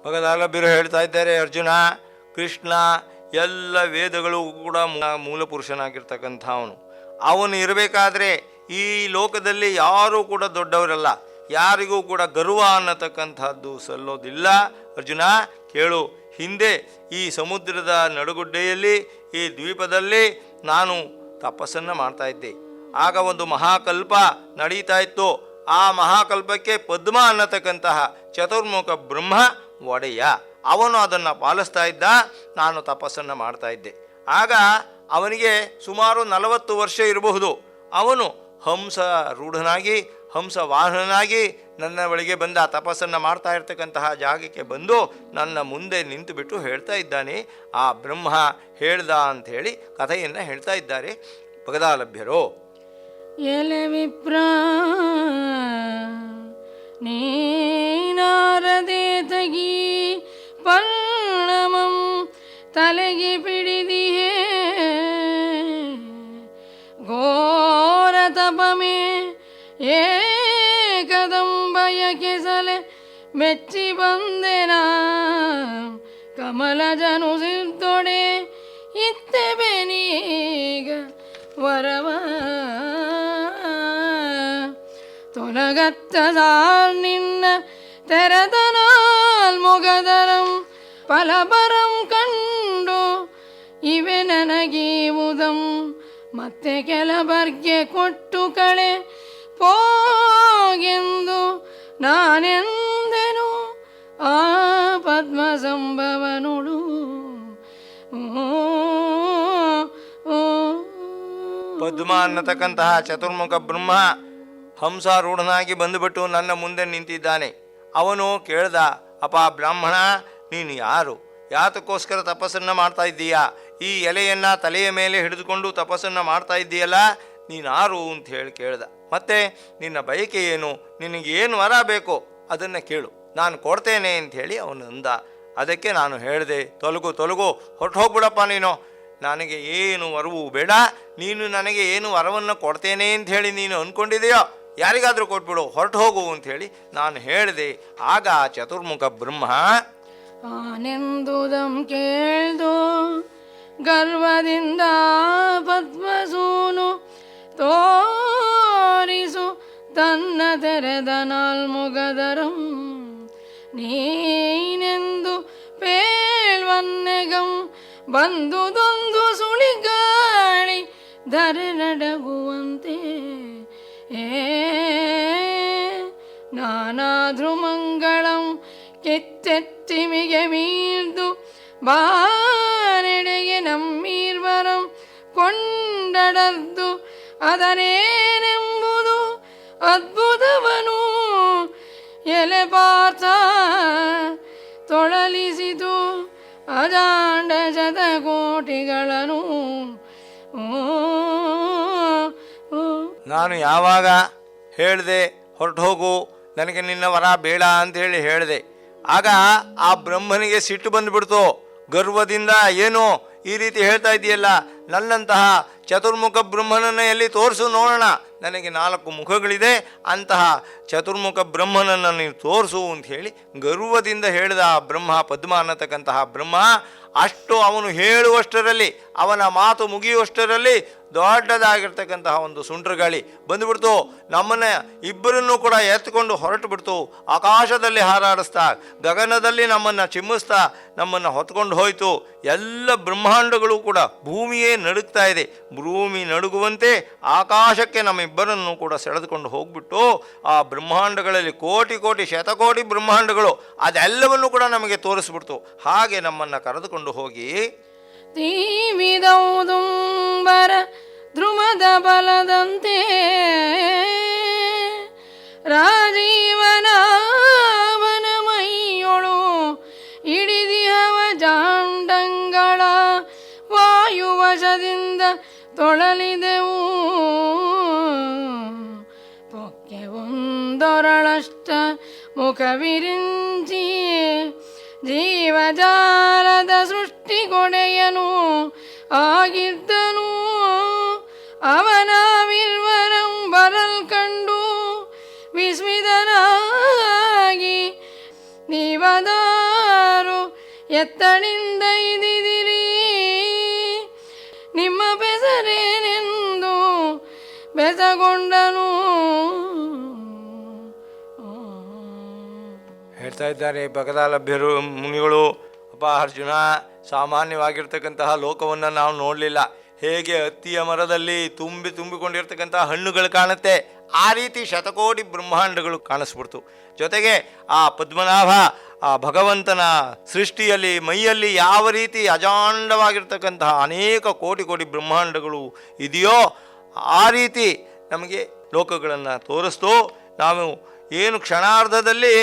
ಭಗದಾಲಭ್ಯರು ಹೇಳ್ತಾ ಇದ್ದಾರೆ, ಅರ್ಜುನ, ಕೃಷ್ಣ ಎಲ್ಲ ವೇದಗಳು ಕೂಡ ಮೂಲ ಪುರುಷನಾಗಿರ್ತಕ್ಕಂಥವನು. ಅವನು ಇರಬೇಕಾದ್ರೆ ಈ ಲೋಕದಲ್ಲಿ ಯಾರೂ ಕೂಡ ದೊಡ್ಡವರಲ್ಲ, ಯಾರಿಗೂ ಕೂಡ ಗರ್ವ ಅನ್ನತಕ್ಕಂಥದ್ದು ಸಲ್ಲೋದಿಲ್ಲ. ಅರ್ಜುನ ಕೇಳು, ಹಿಂದೆ ಈ ಸಮುದ್ರದ ನಡುಗುಡ್ಡೆಯಲ್ಲಿ, ಈ ದ್ವೀಪದಲ್ಲಿ ನಾನು ತಪಸ್ಸನ್ನು ಮಾಡ್ತಾ ಇದ್ದೆ. ಆಗ ಒಂದು ಮಹಾಕಲ್ಪ ನಡೀತಾ ಇತ್ತು. ಆ ಮಹಾಕಲ್ಪಕ್ಕೆ ಪದ್ಮ ಅನ್ನತಕ್ಕಂತಹ ಚತುರ್ಮುಖ ಬ್ರಹ್ಮ ಒಡೆಯ, ಅವನು ಅದನ್ನು ಪಾಲಿಸ್ತಾ ಇದ್ದ. ನಾನು ತಪಸ್ಸನ್ನು ಮಾಡ್ತಾ ಇದ್ದೆ. ಆಗ ಅವನಿಗೆ ಸುಮಾರು 40 ವರ್ಷ ಇರಬಹುದು. ಅವನು ಹಂಸ ರೂಢನಾಗಿ, ಹಂಸ ವಾಹನನಾಗಿ ನನ್ನ ಬಳಿಗೆ ಬಂದ, ತಪಸ್ಸನ್ನು ಮಾಡ್ತಾ ಇರ್ತಕ್ಕಂತಹ ಜಾಗಕ್ಕೆ ಬಂದು ನನ್ನ ಮುಂದೆ ನಿಂತುಬಿಟ್ಟು ಹೇಳ್ತಾ ಇದ್ದಾನೆ, ಆ ಬ್ರಹ್ಮ ಹೇಳ್ದ ಅಂಥೇಳಿ ಕಥೆಯನ್ನು ಹೇಳ್ತಾ ಇದ್ದಾರೆ ಭಗದಾಲಭ್ಯರು. ಎಲೆ ವಿಪ್ರ ನೀನಾರದೆ ತಗಿ ಪರ್ಣಮಂ ತಲೆಗೆ ಪಿಡಿದಿಯೇ ಘೋರ ತಪಮೇ ಏಕದಂಬಯಕೆ ಸಲೆ ಮೆಚ್ಚಿ ಬಂದೆನ ಕಮಲಜನು ಸಿರ್ದೊಡೆ ಇತ್ತೆ ಬೆನೀಗ ವರವ ತೊಲಗತ್ತದಾರ್ ನಿನ್ನ ತೆರೆದನಾಲ್ ಮೊಗದರಂ ಫಲಪರಂ ಕಂಡು ಇವೆ ನನಗೀವುದಂ ಮತ್ತೆ ಕೆಲಬರ್ಗೆ ಕೊಟ್ಟು ಕಳೆ ಪೋಗೆಂದು ನಾನೆಂದೆನು ಆ ಪದ್ಮ ಸಂಭವನುಡು. ಪದ್ಮ ಅನ್ನತಕ್ಕಂತಹ ಚತುರ್ಮುಖ ಬ್ರಹ್ಮ ಹಂಸಾರೂಢನಾಗಿ ಬಂದುಬಿಟ್ಟು ನನ್ನ ಮುಂದೆ ನಿಂತಿದ್ದಾನೆ. ಅವನು ಕೇಳ್ದ, ಅಪ್ಪ ಬ್ರಾಹ್ಮಣ, ನೀನು ಯಾರು? ಯಾತಕ್ಕೋಸ್ಕರ ತಪಸ್ಸನ್ನು ಮಾಡ್ತಾ ಇದ್ದೀಯಾ? ಈ ಎಲೆಯನ್ನು ತಲೆಯ ಮೇಲೆ ಹಿಡಿದುಕೊಂಡು ತಪಸ್ಸನ್ನು ಮಾಡ್ತಾ ಇದ್ದೀಯಲ್ಲ, ನೀನಾರು ಅಂತ ಹೇಳಿ ಕೇಳ್ದ. ಮತ್ತೆ ನಿನ್ನ ಬಯಕೆ ಏನು? ನಿನಗೇನು ವರ ಬೇಕೋ ಅದನ್ನು ಕೇಳು, ನಾನು ಕೊಡ್ತೇನೆ ಅಂಥೇಳಿ ಅವನು ಅಂದ. ಅದಕ್ಕೆ ನಾನು ಹೇಳಿದೆ, ತೊಲಗು ಹೊರಟು ಹೋಗ್ಬಿಡಪ್ಪ ನೀನು, ನನಗೆ ಏನು ವರವೂ ಬೇಡ. ನೀನು ನನಗೆ ಏನು ವರವನ್ನು ಕೊಡ್ತೇನೆ ಅಂಥೇಳಿ ನೀನು ಅಂದ್ಕೊಂಡಿದೆಯೋ ಯಾರಿಗಾದರೂ ಕೊಟ್ಬಿಡು, ಹೊರಟು ಹೋಗು ಅಂಥೇಳಿ ನಾನು ಹೇಳಿದೆ. ಆಗ ಚತುರ್ಮುಖ ಬ್ರಹ್ಮ ಆನೆಂದುದಂ ಕೇಳ್ದು ಗರ್ವದಿಂದ ಪದ್ಮಸೂನು ತೋರಿಸು ತನ್ನ ತೆರೆದ ನಾಲ್ಮುಗದರಂ ನೀನೆಂದು ಪೇಳ್ವನ್ನೆಗಂ ಬಂದುದೊಂದು ಸುಳಿಗಾಳಿ ಧರೆ ನಡಗುವಂತೆ ನಾನಾಧ್ರುಮಂಗಳಂ ಕೆತ್ತೆತ್ತಿಮಿಗೆ ಮೀರ್ದು ಬಾನೆಡೆಗೆ ನಮ್ಮೀರ್ವರಂ ಕೊಂಡಡದ್ದು ಅದನೇನೆಂಬುದು ಅದ್ಭುತವನು ಎಲೆ ಪಾರ್ಥ ತೊಳಲಿಸಿತು ಅಜಾಂಡ ಶತಕೋಟಿಗಳನ್ನು. ನಾನು ಯಾವಾಗ ಹೇಳಿದೆ ಹೊರಟು ಹೋಗು, ನನಗೆ ನಿನ್ನ ವರ ಬೇಡ ಅಂತೇಳಿ ಹೇಳಿದೆ, ಆಗ ಆ ಬ್ರಹ್ಮನಿಗೆ ಸಿಟ್ಟು ಬಂದುಬಿಡ್ತು. ಗರ್ವದಿಂದ ಏನು ಈ ರೀತಿ ಹೇಳ್ತಾ ಇದೆಯಲ್ಲ, ನನ್ನಂತಹ ಚತುರ್ಮುಖ ಬ್ರಹ್ಮನನ್ನು ಎಲ್ಲಿ ತೋರಿಸು ನೋಡೋಣ, ನನಗೆ 4 ಮುಖಗಳಿದೆ, ಅಂತಹ ಚತುರ್ಮುಖ ಬ್ರಹ್ಮನನ್ನು ನೀನು ತೋರಿಸು ಅಂತ ಹೇಳಿ ಗರ್ವದಿಂದ ಹೇಳಿದ ಆ ಬ್ರಹ್ಮ, ಪದ್ಮ ಅನ್ನತಕ್ಕಂತಹ ಬ್ರಹ್ಮ, ಅಷ್ಟು ಅವನು ಹೇಳುವಷ್ಟರಲ್ಲಿ, ಅವನ ಮಾತು ಮುಗಿಯುವಷ್ಟರಲ್ಲಿ ದೊಡ್ಡದಾಗಿರ್ತಕ್ಕಂತಹ ಒಂದು ಸುಂಟ್ರಗಾಳಿ ಬಂದುಬಿಡ್ತು. ನಮ್ಮನ್ನು ಇಬ್ಬರನ್ನೂ ಕೂಡ ಎತ್ಕೊಂಡು ಹೊರಟು ಬಿಡ್ತು. ಆಕಾಶದಲ್ಲಿ ಹಾರಾಡಿಸ್ತಾ, ಗಗನದಲ್ಲಿ ನಮ್ಮನ್ನು ಚಿಮ್ಮಿಸ್ತಾ ನಮ್ಮನ್ನು ಹೊತ್ಕೊಂಡು ಹೋಯಿತು. ಎಲ್ಲ ಬ್ರಹ್ಮಾಂಡಗಳು ಕೂಡ, ಭೂಮಿಯೇ ನಡುಗ್ತಾ ಇದೆ, ಭೂಮಿ ನಡುಗುವಂತೆ ಆಕಾಶಕ್ಕೆ ನಮ್ಮಿಬ್ಬರನ್ನು ಕೂಡ ಸೆಳೆದುಕೊಂಡು ಹೋಗ್ಬಿಟ್ಟು ಆ ಬ್ರಹ್ಮಾಂಡಗಳಲ್ಲಿ ಕೋಟಿ ಕೋಟಿ ಶತಕೋಟಿ ಬ್ರಹ್ಮಾಂಡಗಳು ಅದೆಲ್ಲವನ್ನು ಕೂಡ ನಮಗೆ ತೋರಿಸ್ಬಿಡ್ತು. ಹಾಗೆ ನಮ್ಮನ್ನು ಕರೆದುಕೊಂಡು ಹೋಗಿ ತೀವಿದೌದುಂಬರ ಧ್ರುಮದ ಬಲದಂತೆ ರಾಜೀವನಾವನ ಮೈಯೊಳು ಹಿಡಿದಿಹವ ಜಾಂಡಂಗಳ ವಾಯುವಶದಿಂದ ತೊಳಲಿದೆವು. ಪೊಕ್ಕೆ ಒಂದೊರಳಷ್ಟ ಮುಖವಿರಿಂಚಿ ಜೀವಜಾಲದ ಸೃಷ್ಟಿಗೊಡೆಯನು ಆಗಿದ್ದನು. ಅವನಾವಿರ್ವರಂ ಬರಲ್ ಕಂಡು ವಿಸ್ಮಿತನಾಗಿ ನೀವದಾರು ಎತ್ತಳಿಂದ ಇದಿದಿರಿ, ನಿಮ್ಮ ಬೆಸರೇನೆಂದು ಬೆಸಗೊಂಡನು. ಹೇಳ್ತಾ ಇದ್ದಾರೆ ಭಗದಾಲಭ್ಯರು ಮುನಿಗಳು, ಅಪ್ಪ ಅರ್ಜುನ, ಸಾಮಾನ್ಯವಾಗಿರ್ತಕ್ಕಂತಹ ಲೋಕವನ್ನು ನಾವು ನೋಡಲಿಲ್ಲ. ಹೇಗೆ ಹತ್ತಿಯ ಮರದಲ್ಲಿ ತುಂಬಿಕೊಂಡಿರ್ತಕ್ಕಂತಹ ಹಣ್ಣುಗಳು ಕಾಣುತ್ತೆ, ಆ ರೀತಿ ಶತಕೋಟಿ ಬ್ರಹ್ಮಾಂಡಗಳು ಕಾಣಿಸ್ಬಿಡ್ತು. ಜೊತೆಗೆ ಆ ಪದ್ಮನಾಭ ಆ ಭಗವಂತನ ಸೃಷ್ಟಿಯಲ್ಲಿ ಮೈಯಲ್ಲಿ ಯಾವ ರೀತಿ ಅಜಾಂಡವಾಗಿರ್ತಕ್ಕಂತಹ ಅನೇಕ ಕೋಟಿ ಕೋಟಿ ಬ್ರಹ್ಮಾಂಡಗಳು ಇದೆಯೋ ಆ ರೀತಿ ನಮಗೆ ಲೋಕಗಳನ್ನು ತೋರಿಸ್ತು. ನಾವು ಏನು ಕ್ಷಣಾರ್ಧದಲ್ಲಿ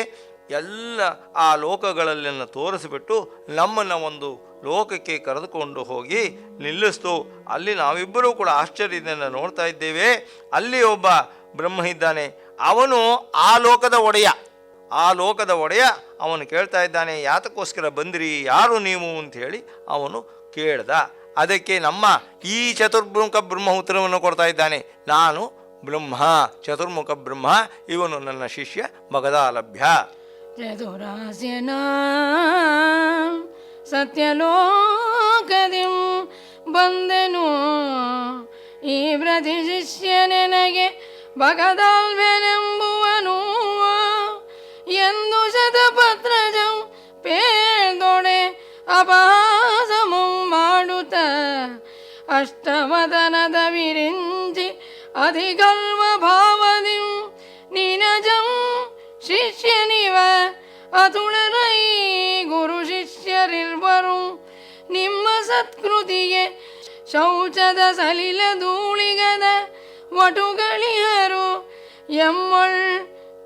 ಎಲ್ಲ ಆ ಲೋಕಗಳನ್ನ ತೋರಿಸಿಬಿಟ್ಟು ನಮ್ಮನ್ನು ಒಂದು ಲೋಕಕ್ಕೆ ಕರೆದುಕೊಂಡು ಹೋಗಿ ನಿಲ್ಲಿಸ್ತು. ಅಲ್ಲಿ ನಾವಿಬ್ಬರೂ ಕೂಡ ಆಶ್ಚರ್ಯದಿಂದ ನೋಡ್ತಾ ಇದ್ದೇವೆ. ಅಲ್ಲಿ ಒಬ್ಬ ಬ್ರಹ್ಮ ಇದ್ದಾನೆ, ಅವನು ಆ ಲೋಕದ ಒಡೆಯ. ಅವನು ಕೇಳ್ತಾ ಇದ್ದಾನೆ, ಯಾತಕ್ಕೋಸ್ಕರ ಬಂದಿರಿ, ಯಾರು ನೀವು ಅಂತ ಹೇಳಿ ಅವನು ಕೇಳ್ದ. ಅದಕ್ಕೆ ನಮ್ಮ ಈ ಚತುರ್ಮುಖ ಬ್ರಹ್ಮ ಉತ್ತರವನ್ನು ಕೊಡ್ತಾ ಇದ್ದಾನೆ, ನಾನು ಬ್ರಹ್ಮ, ಚತುರ್ಮುಖ ಬ್ರಹ್ಮ, ಇವನು ನನ್ನ ಶಿಷ್ಯ ಭಗದಾಲಭ್ಯ. ಚತುರಾಸ್ಯನ ಸತ್ಯಲೋಕದಿಂ ಬಂದೆನು, ಈ ಪ್ರತಿ ಶಿಷ್ಯ ನೆನಗೆ ಭಗದಾಲ್ವೆನೆಂಬುವನು ಎಂದು ಶತಪತ್ರಜಂ ಪೇಳ್ದೊಡೆ ಅಪಹಾಸಮಂ ಮಾಡುತ್ತ ಅಷ್ಟಮದನದ ವಿರಿಂಚಿ ಅಧಿಗಲ್ವ ಭಾವದಿಂ ನಿನಜಂ ಶಿಷ್ಯನಿವ ಅತುಳರೈ ಗುರು ಶಿಷ್ಯರಿರ್ವರು ನಿಮ್ಮ ಸತ್ಕೃತಿಗೆ ಶೌಚದ ಸಲಿಲ ಧೂಳಿಗದ ವಟುಗಳಿಹರು ಎಮ್ಮಳ್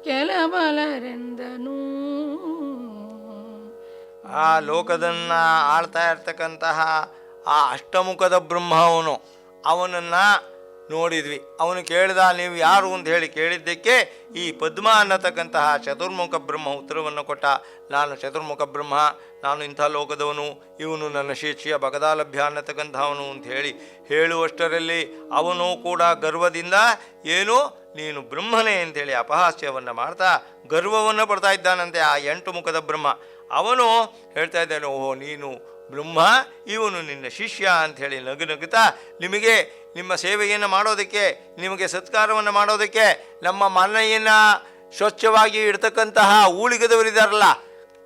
ಕೆಲಬಲರೆಂದನು. ಆ ಲೋಕದನ್ನ ಆಳ್ತಾ ಇರ್ತಕ್ಕಂತಹ ಆ ಅಷ್ಟಮುಖದ ಬ್ರಹ್ಮ ಅವನನ್ನು ನೋಡಿದ್ವಿ. ಅವನು ಕೇಳಿದ, ನೀವು ಯಾರು ಅಂತ ಹೇಳಿ ಕೇಳಿದ್ದಕ್ಕೆ ಈ ಪದ್ಮ ಅನ್ನತಕ್ಕಂತಹ ಚತುರ್ಮುಖ ಬ್ರಹ್ಮ ಉತ್ತರವನ್ನು ಕೊಟ್ಟ. ನಾನು ಚತುರ್ಮುಖ ಬ್ರಹ್ಮ, ನಾನು ಇಂಥ ಲೋಕದವನು, ಇವನು ನನ್ನ ಶಿಷ್ಯ ಭಗದಾಲಭ್ಯ ಅನ್ನತಕ್ಕಂಥವನು ಅಂತ ಹೇಳುವಷ್ಟರಲ್ಲಿ ಅವನು ಕೂಡ ಗರ್ವದಿಂದ ಏನು ನೀನು ಬ್ರಹ್ಮನೇ ಅಂತೇಳಿ ಅಪಹಾಸ್ಯವನ್ನು ಮಾಡ್ತಾ ಗರ್ವವನ್ನು ಪಡ್ತಾ ಇದ್ದಾನಂತೆ ಆ 8 ಮುಖದ ಬ್ರಹ್ಮ. ಅವನು ಹೇಳ್ತಾ ಇದ್ದಾನೆ, ಓಹೋ ನೀನು ಬ್ರಹ್ಮ, ಇವನು ನಿನ್ನ ಶಿಷ್ಯ ಅಂಥೇಳಿ ನಗುತ್ತಾ ನಿಮಗೆ ನಿಮ್ಮ ಸೇವೆಯನ್ನು ಮಾಡೋದಕ್ಕೆ, ನಿಮಗೆ ಸತ್ಕಾರವನ್ನು ಮಾಡೋದಕ್ಕೆ, ನಮ್ಮ ಮನೆಯನ್ನು ಸ್ವಚ್ಛವಾಗಿ ಇಡ್ತಕ್ಕಂತಹ ಊಳಿಗದವರಿದ್ದಾರಲ್ಲ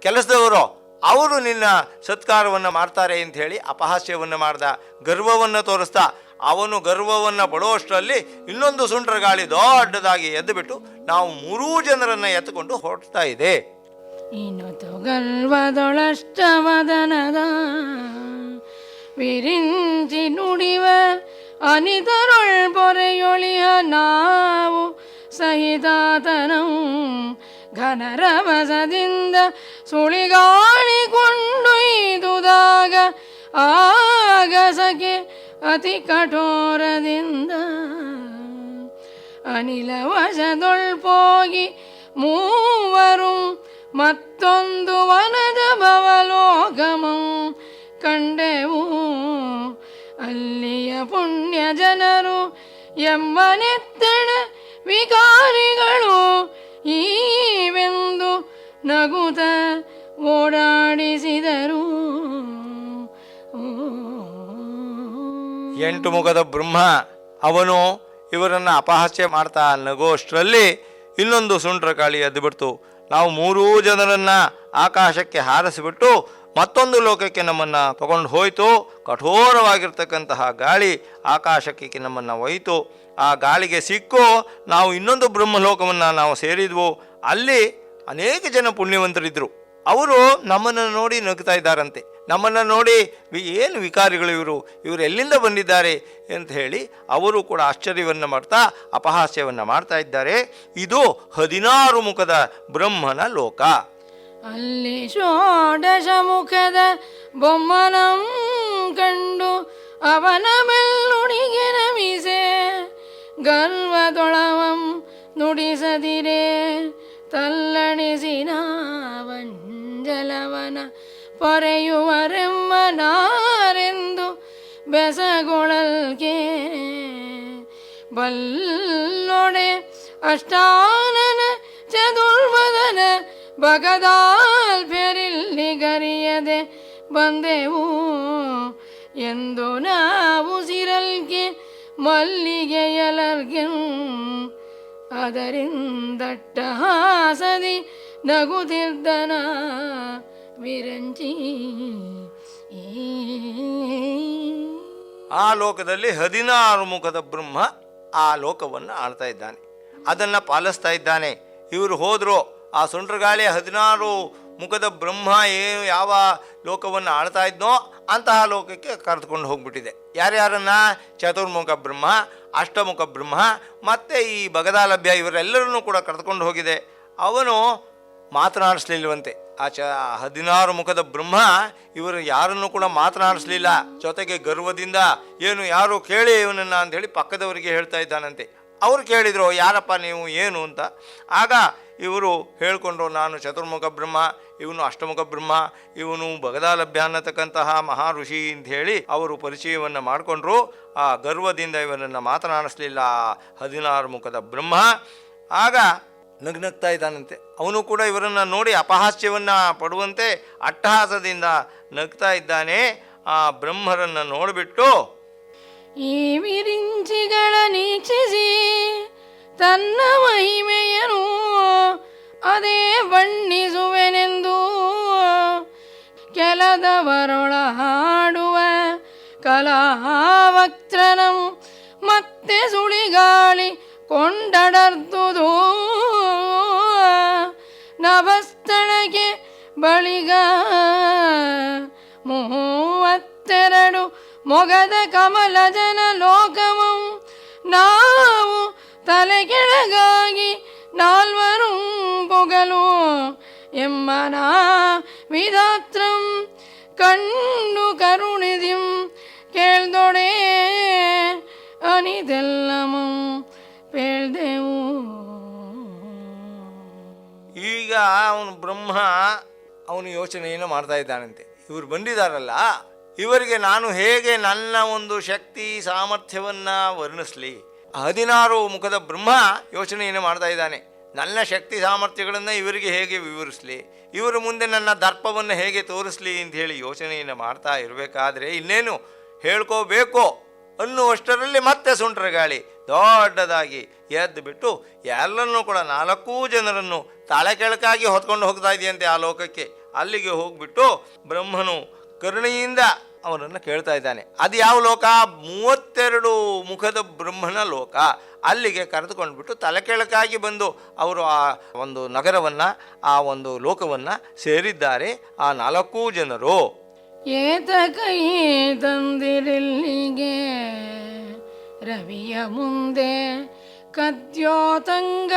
ಕೆಲಸದವರು, ಅವರು ನಿನ್ನ ಸತ್ಕಾರವನ್ನು ಮಾಡ್ತಾರೆ ಅಂಥೇಳಿ ಅಪಹಾಸ್ಯವನ್ನು ಮಾಡ್ದ, ಗರ್ವವನ್ನು ತೋರಿಸ್ತಾ. ಅವನು ಗರ್ವವನ್ನು ಪಡುವಷ್ಟರಲ್ಲಿ ಇನ್ನೊಂದು ಸುಂಟರ ಗಾಳಿ ದೊಡ್ಡದಾಗಿ ಎದ್ದುಬಿಟ್ಟು ನಾವು 3 ಜನರನ್ನು ಎತ್ತುಕೊಂಡು ಹೊರಡ್ತಾ ಇದೆ. ಇನ್ನು ಗರ್ವದೊಳಷ್ಟವದನದ ವಿರಿಂಚಿ ನುಡಿವ ಅನಿತರೊಳ್ ಪೊರೆಯೊಳಿಯ ನಾವು ಸಹಿತಾತನಂ ಘನರವಸದಿಂದ ಸುಳಿಗಾಳಿ ಕೊಂಡೊಯ್ದುದಾಗ ಆಗಸಕ್ಕೆ ಅತಿ ಕಠೋರದಿಂದ ಅನಿಲ ವಶದೊಳ್ಪೋಗಿ ಮೂವರು ಮತ್ತೊಂದು ವನದ ಭವಲೋಕಮಂ ಕಂಡೆವು. ಅಲ್ಲಿಯ ಪುಣ್ಯ ಜನರು ಎಮ್ಮನೆತ್ತಡ ವಿಕಾರಿಗಳು ಈವೆಂದು ನಗುತ ಓಡಾಡಿಸಿದರು. 8 ಮುಖದ ಬ್ರಹ್ಮ ಅವನು ಇವರನ್ನು ಅಪಹಾಸ್ಯ ಮಾಡ್ತಾ ನಗೋಷ್ಟರಲ್ಲಿ ಇನ್ನೊಂದು ಸುಂಟ್ರ ಗಾಳಿ ಎದ್ದುಬಿಡ್ತು. ನಾವು 3 ಜನರನ್ನು ಆಕಾಶಕ್ಕೆ ಹಾರಿಸಿಬಿಟ್ಟು ಮತ್ತೊಂದು ಲೋಕಕ್ಕೆ ನಮ್ಮನ್ನು ತಗೊಂಡು ಹೋಯಿತು. ಕಠೋರವಾಗಿರ್ತಕ್ಕಂತಹ ಗಾಳಿ ಆಕಾಶಕ್ಕೆ ನಮ್ಮನ್ನು ಒಯ್ತು. ಆ ಗಾಳಿಗೆ ಸಿಕ್ಕು ನಾವು ಇನ್ನೊಂದು ಬ್ರಹ್ಮಲೋಕವನ್ನು ನಾವು ಸೇರಿದ್ವು. ಅಲ್ಲಿ ಅನೇಕ ಜನ ಪುಣ್ಯವಂತರಿದ್ದರು. ಅವರು ನಮ್ಮನ್ನು ನೋಡಿ ನಗ್ತಾ ಇದ್ದಾರಂತೆ. ನಮ್ಮನ್ನು ನೋಡಿ ಏನು ವಿಕಾರಿಗಳು ಇವರು ಎಲ್ಲಿಂದ ಬಂದಿದ್ದಾರೆ ಅಂತ ಹೇಳಿ ಅವರು ಕೂಡ ಆಶ್ಚರ್ಯವನ್ನು ಮಾಡ್ತಾ ಅಪಹಾಸ್ಯವನ್ನು ಮಾಡ್ತಾ ಇದ್ದಾರೆ. ಇದು 16 ಮುಖದ ಬ್ರಹ್ಮನ ಲೋಕ. ಅಲ್ಲಿ ಷೋಡಶ ಮುಖದ ಬೊಮ್ಮನಂ ಕಂಡು ಅವನ ಬೆಲ್ಲುಡಿಗೆ ನಮಿಸೆ ಗರ್ವದೊಳವಂ ನುಡಿಸದಿರೆ ತಲ್ಲಣಿಸಿನ ವಂಜಲವನ ಪೊರೆಯುವರೆಮ್ಮನಾರೆಂದು ಬೆಸಗೊಳಲ್ಗೆ ಬಲ್ಲೊಡೆ ಅಷ್ಟಾನನ ಚತುರ್ಮದನ ಬಗದಾಲ್ಫೆರಿಲ್ಲಿ ಗರಿಯದೆ ಬಂದೆವು ಎಂದು ನಾವು ಸಿರಲ್ಗೆ ಮಲ್ಲಿಗೆಯಲರ್ಗೆ ಅದರಿಂದಟ್ಟ ಹಾಸದಿ ನಗುತ್ತಿದ್ದನ ವಿರಂಚಿ. ಆ ಲೋಕದಲ್ಲಿ 16 ಮುಖದ ಬ್ರಹ್ಮ ಆ ಲೋಕವನ್ನು ಆಳ್ತಾ ಇದ್ದಾನೆ, ಅದನ್ನು ಪಾಲಿಸ್ತಾ ಇದ್ದಾನೆ. ಇವರು ಹೋದರು. ಆ ಸುಂಟ್ರಗಾಳಿ 16 ಮುಖದ ಬ್ರಹ್ಮ ಯಾವ ಲೋಕವನ್ನು ಆಳ್ತಾ ಇದ್ನೋ ಅಂತಹ ಲೋಕಕ್ಕೆ ಕರೆದುಕೊಂಡು ಹೋಗ್ಬಿಟ್ಟಿದೆ. ಯಾರ್ಯಾರನ್ನ? ಚತುರ್ಮುಖ ಬ್ರಹ್ಮ, ಅಷ್ಟಮುಖ ಬ್ರಹ್ಮ ಮತ್ತು ಈ ಬಗದಾಲಭ್ಯ ಇವರೆಲ್ಲರನ್ನೂ ಕೂಡ ಕರೆದುಕೊಂಡು ಹೋಗಿದೆ. ಅವನು ಮಾತನಾಡಿಸ್ಲಿಲ್ವಂತೆ. ಆ 16 ಮುಖದ ಬ್ರಹ್ಮ ಇವರು ಯಾರನ್ನು ಕೂಡ ಮಾತನಾಡಿಸ್ಲಿಲ್ಲ. ಜೊತೆಗೆ ಗರ್ವದಿಂದ ಏನು ಯಾರು ಕೇಳಿ ಇವನನ್ನು ಅಂಥೇಳಿ ಪಕ್ಕದವರಿಗೆ ಹೇಳ್ತಾ ಇದ್ದಾನಂತೆ. ಅವರು ಕೇಳಿದರು, ಯಾರಪ್ಪ ನೀವು ಏನು ಅಂತ. ಆಗ ಇವರು ಹೇಳಿಕೊಂಡ್ರು, ನಾನು ಚತುರ್ಮುಖ ಬ್ರಹ್ಮ, ಇವನು ಅಷ್ಟಮುಖ ಬ್ರಹ್ಮ, ಇವನು ಬಗದಾಲಭ್ಯ ಅನ್ನತಕ್ಕಂತಹ ಮಹಾ ಋಷಿ ಅಂತ ಹೇಳಿ ಅವರು ಪರಿಚಯವನ್ನು ಮಾಡಿಕೊಂಡ್ರು. ಆ ಗರ್ವದಿಂದ ಇವನನ್ನು ಮಾತನಾಡಿಸ್ಲಿಲ್ಲ 16 ಮುಖದ ಬ್ರಹ್ಮ. ಆಗ ನಗ್ನಗ್ತಾ ಇದ್ದಾನಂತೆ. ಅವನು ಕೂಡ ಇವರನ್ನು ನೋಡಿ ಅಪಹಾಸ್ಯವನ್ನು ಪಡುವಂತೆ ಅಟ್ಟಹಾಸದಿಂದ ನಗ್ತಾ ಇದ್ದಾನೆ. ಆ ಬ್ರಹ್ಮರನ್ನು ನೋಡಿಬಿಟ್ಟು ಈ ವಿರಿಂಚಿಗಳ ನೀಕ್ಷಿಸಿ ತನ್ನ ಮಹಿಮೆಯನು ಅದೇ ಬಣ್ಣಿಸುವೆನೆಂದು ಕೆಲದವರೊಳ ಹಾಡುವ ಕಲಾವಕ್ತ್ರನಂ ಮತ್ತೆ ಸುಳಿಗಾಳಿ ಕೊಂಡಡರ್ದುದು ನಭಸ್ಥಳಕ್ಕೆ ಬಳಿಗ 32 ಮೊಗದ ಕಮಲ ಜನ ಲೋಕವಂ ನಾವು ತಲೆ ಕೆಳಗಾಗಿ 4 ಪೊಗಲು ಎಮ್ಮನ ವಿಧಾತ್ರಂ ಕಂಡು ಕರುಣಿದಿಂ ಕೇಳ್ದೊಡೆ ಅನಿದೆಲ್ಲಮಂ ಪೇಳ್ದೆವು. ಈಗ ಅವನು ಬ್ರಹ್ಮ ಅವನು ಯೋಚನೆಯನ್ನು ಮಾಡ್ತಾ ಇದ್ದಾನಂತೆ. ಇವರು ಬಂದಿದ್ದಾರಲ್ಲ, ಇವರಿಗೆ ನಾನು ಹೇಗೆ ನನ್ನ ಒಂದು ಶಕ್ತಿ ಸಾಮರ್ಥ್ಯವನ್ನು ವರ್ಣಿಸಲಿ? 16 ಮುಖದ ಬ್ರಹ್ಮ ಯೋಚನೆಯನ್ನು ಮಾಡ್ತಾ ಇದ್ದಾನೆ. ನನ್ನ ಶಕ್ತಿ ಸಾಮರ್ಥ್ಯಗಳನ್ನು ಇವರಿಗೆ ಹೇಗೆ ವಿವರಿಸಲಿ, ಇವರ ಮುಂದೆ ನನ್ನ ದರ್ಪವನ್ನು ಹೇಗೆ ತೋರಿಸಲಿ ಅಂತ ಹೇಳಿ ಯೋಚನೆಯನ್ನು ಮಾಡ್ತಾ ಇರಬೇಕಾದ್ರೆ ಇನ್ನೇನು ಹೇಳ್ಕೋಬೇಕೋ ಅನ್ನುವಷ್ಟರಲ್ಲಿ ಮತ್ತೆ ಸುಂಟ್ರ ಗಾಳಿ ದೊಡ್ಡದಾಗಿ ಎದ್ದು ಬಿಟ್ಟು ಎಲ್ಲರನ್ನೂ ಕೂಡ 4 ಜನರನ್ನು ತಲೆ ಕೆಳಕಾಗಿ ಹೊತ್ಕೊಂಡು ಹೋಗ್ತಾ ಇದೆಯಂತೆ ಆ ಲೋಕಕ್ಕೆ. ಅಲ್ಲಿಗೆ ಹೋಗ್ಬಿಟ್ಟು ಬ್ರಹ್ಮನು ಕರುಣೆಯಿಂದ ಅವನನ್ನು ಕೇಳ್ತಾ ಇದ್ದಾನೆ. ಅದು ಯಾವ ಲೋಕ? 32 ಮುಖದ ಬ್ರಹ್ಮನ ಲೋಕ. ಅಲ್ಲಿಗೆ ಕರೆದುಕೊಂಡ್ಬಿಟ್ಟು ತಲೆ ಕೆಳಕಾಗಿ ಬಂದು ಅವರು ಆ ಒಂದು ನಗರವನ್ನು, ಆ ಒಂದು ಲೋಕವನ್ನು ಸೇರಿದ್ದಾರೆ ಆ 4 ಜನರು. ಏತಕೈ ತಂದಿರಿಲ್ಲಿಗೆ ರವಿಯ ಮುಂದೆ ಕದ್ಯೋತಂಗಳೆಸೆದಪುವೆ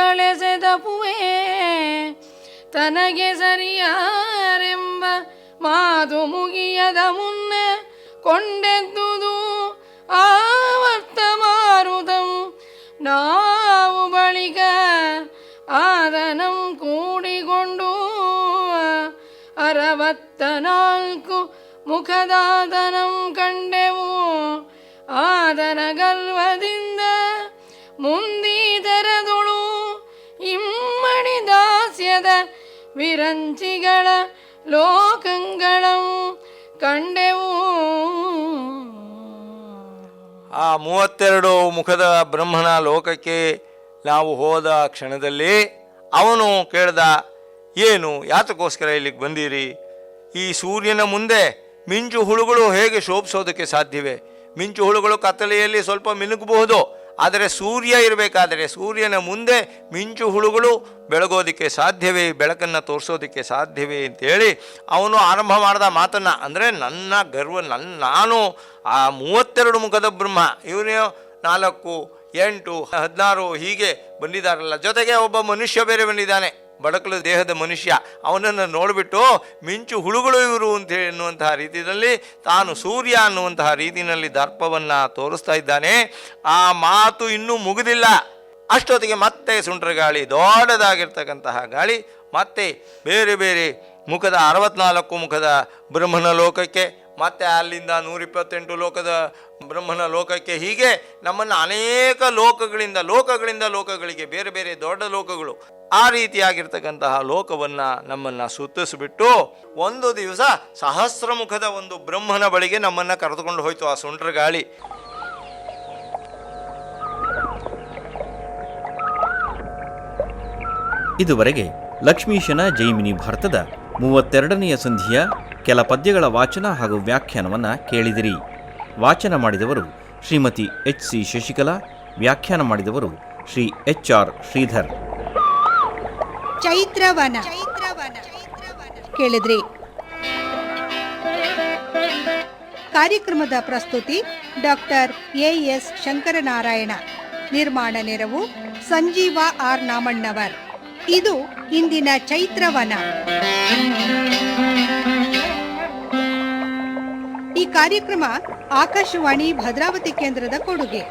ತನಗೆ ಸರಿಯಾರೆಂಬ ಮಾತು ಮುಗಿಯದ ಮುನ್ನೆ ಕೊಂಡೆದ್ದುದು ಆವರ್ತ ಮಾರುತಂ ನಾವು ಬಳಿಕ ಆದನಂ ಕೂಡಿಕೊಂಡು 64 ಮುಖದಾದನಂ ಕಂಡೆವು. ಆದನ ಗರ್ವದಿಂದ ಮುಂದೀತರದೊಳು ಇಮ್ಮಡಿ ದಾಸ್ಯದ ವಿರಂಚಿಗಳ ಲೋಕಂಗಳಂ ಕಂಡೆವು. ಆ 32 ಮುಖದ ಬ್ರಹ್ಮನ ಲೋಕಕ್ಕೆ ನಾವು ಹೋದ ಕ್ಷಣದಲ್ಲಿ ಅವನು ಕೇಳ್ದ, ಏನು, ಯಾತಕ್ಕೋಸ್ಕರ ಇಲ್ಲಿಗೆ ಬಂದಿರಿ? ಈ ಸೂರ್ಯನ ಮುಂದೆ ಮಿಂಚು ಹುಳುಗಳು ಹೇಗೆ ಶೋಭಿಸೋದಕ್ಕೆ ಸಾಧ್ಯವೇ? ಮಿಂಚು ಹುಳುಗಳು ಕತ್ತಲೆಯಲ್ಲಿ ಸ್ವಲ್ಪ ಮಿನುಗಬಹುದು, ಆದರೆ ಸೂರ್ಯ ಇರಬೇಕಾದರೆ ಸೂರ್ಯನ ಮುಂದೆ ಮಿಂಚು ಹುಳುಗಳು ಬೆಳಗೋದಕ್ಕೆ ಸಾಧ್ಯವೇ? ಬೆಳಕನ್ನು ತೋರಿಸೋದಕ್ಕೆ ಸಾಧ್ಯವೇ ಅಂತೇಳಿ ಅವನು ಆರಂಭ ಮಾಡಿದ ಮಾತನ್ನು. ಅಂದರೆ ನನ್ನ ಗರ್ವ, ನಾನು ಆ 32 ಮುಖದ ಬ್ರಹ್ಮ, ಇವನು 4, 8, 16 ಹೀಗೆ ಬಂದಿದ್ದಾರಲ್ಲ, ಜೊತೆಗೆ ಒಬ್ಬ ಮನುಷ್ಯ ಬೇರೆ ಬಂದಿದ್ದಾನೆ, ಬಡಕಲು ದೇಹದ ಮನುಷ್ಯ. ಅವನನ್ನು ನೋಡಿಬಿಟ್ಟು ಮಿಂಚು ಹುಳುಗಳು ಇವರು ಅಂತ ಎನ್ನುವಂತಹ ರೀತಿಯಲ್ಲಿ ತಾನು ಸೂರ್ಯ ಅನ್ನುವಂತಹ ರೀತಿಯಲ್ಲಿ ದರ್ಪವನ್ನು ತೋರಿಸ್ತಾ ಇದ್ದಾನೆ. ಆ ಮಾತು ಇನ್ನೂ ಮುಗಿದಿಲ್ಲ. ಅಷ್ಟೊತ್ತಿಗೆ ಮತ್ತೆ ಸುಂಟ್ರ ಗಾಳಿ, ದೊಡ್ಡದಾಗಿರ್ತಕ್ಕಂತಹ ಗಾಳಿ, ಮತ್ತೆ ಬೇರೆ ಬೇರೆ ಮುಖದ 64 ಮುಖದ ಬ್ರಹ್ಮನ ಲೋಕಕ್ಕೆ, ಮತ್ತು ಅಲ್ಲಿಂದ 128 ಲೋಕದ ಬ್ರಹ್ಮನ ಲೋಕಕ್ಕೆ, ಹೀಗೆ ನಮ್ಮನ್ನು ಅನೇಕ ಲೋಕಗಳಿಂದ ಲೋಕಗಳಿಗೆ, ಬೇರೆ ಬೇರೆ ದೊಡ್ಡ ಲೋಕಗಳು, ಆ ರೀತಿಯಾಗಿರ್ತಕ್ಕಂತಹ ಲೋಕವನ್ನು ನಮ್ಮನ್ನು ಸುತ್ತಿಸ್ಬಿಟ್ಟು ಒಂದು ದಿವಸ 1000 ಮುಖದ ಒಂದು ಬ್ರಹ್ಮನ ಬಳಿಗೆ ನಮ್ಮನ್ನು ಕರೆದುಕೊಂಡು ಹೋಯಿತು ಆ ಸುಂಟ್ರ ಗಾಳಿ. ಇದುವರೆಗೆ ಲಕ್ಷ್ಮೀಶನ ಜೈಮಿನಿ ಭಾರತದ 32ನೆಯ ಸಂಧಿಯ ಕೆಲ ಪದ್ಯಗಳ ವಾಚನ ಹಾಗೂ ವ್ಯಾಖ್ಯಾನವನ್ನು ಕೇಳಿದಿರಿ. ವಾಚನ ಮಾಡಿದವರು ಶ್ರೀಮತಿ HC ಶಶಿಕಲಾ, ವ್ಯಾಖ್ಯಾನ ಮಾಡಿದವರು ಶ್ರೀ HR ಶ್ರೀಧರ್. ಚೈತ್ರವನ ಕೇಳಿದ್ರಿ. ಕಾರ್ಯಕ್ರಮದ ಪ್ರಸ್ತುತಿ ಡಾಕ್ಟರ್ AS ಶಂಕರನಾರಾಯಣ. ನಿರ್ಮಾಣ ನೆರವು ಸಂಜೀವ R ನಾಮಣ್ಣವರ್. ಇದು ಇಂದಿನ ಚೈತ್ರವನ. ಈ ಕಾರ್ಯಕ್ರಮ ಆಕಾಶವಾಣಿ ಭದ್ರಾವತಿ ಕೇಂದ್ರದ ಕೊಡುಗೆ.